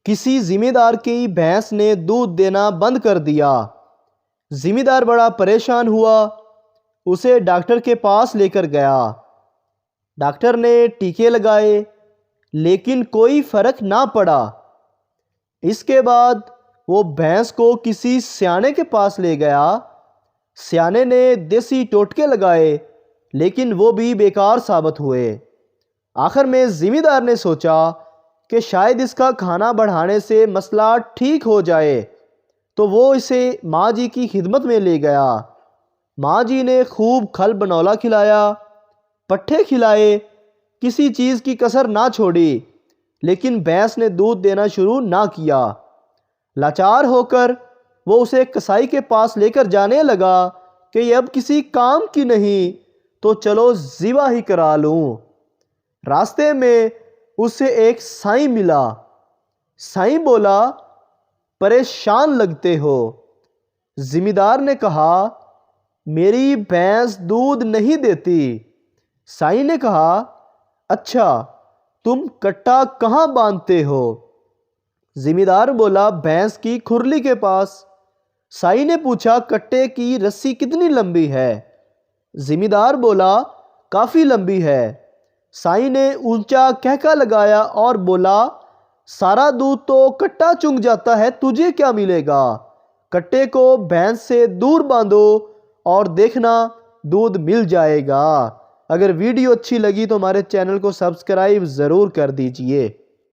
کسی ذمہ دار کی بھینس نے دودھ دینا بند کر دیا۔ ذمہ دار بڑا پریشان ہوا، اسے ڈاکٹر کے پاس لے کر گیا۔ ڈاکٹر نے ٹیکے لگائے لیکن کوئی فرق نہ پڑا۔ اس کے بعد وہ بھینس کو کسی سیانے کے پاس لے گیا۔ سیانے نے دیسی ٹوٹکے لگائے لیکن وہ بھی بیکار ثابت ہوئے۔ آخر میں ذمہ دار نے سوچا کہ شاید اس کا کھانا بڑھانے سے مسئلہ ٹھیک ہو جائے، تو وہ اسے ماں جی کی خدمت میں لے گیا۔ ماں جی نے خوب کھل بنولا کھلایا، پٹھے کھلائے، کسی چیز کی کسر نہ چھوڑی، لیکن بھینس نے دودھ دینا شروع نہ کیا۔ لاچار ہو کر وہ اسے کسائی کے پاس لے کر جانے لگا کہ یہ اب کسی کام کی نہیں، تو چلو ذبح ہی کرا لوں۔ راستے میں اسے ایک سائیں ملا۔ سائیں بولا، پریشان لگتے ہو؟ ذمہ دار نے کہا، میری بھینس دودھ نہیں دیتی۔ سائیں نے کہا، اچھا تم کٹا کہاں باندھتے ہو؟ ذمہ دار بولا، بھینس کی کھرلی کے پاس۔ سائیں نے پوچھا، کٹے کی رسی کتنی لمبی ہے؟ ذمہ دار بولا، کافی لمبی ہے۔ سائیں نے اونچا کہکا لگایا اور بولا، سارا دودھ تو کٹا چنگ جاتا ہے، تجھے کیا ملے گا؟ کٹے کو بھینس سے دور باندھو اور دیکھنا دودھ مل جائے گا۔ اگر ویڈیو اچھی لگی تو ہمارے چینل کو سبسکرائب ضرور کر دیجئے۔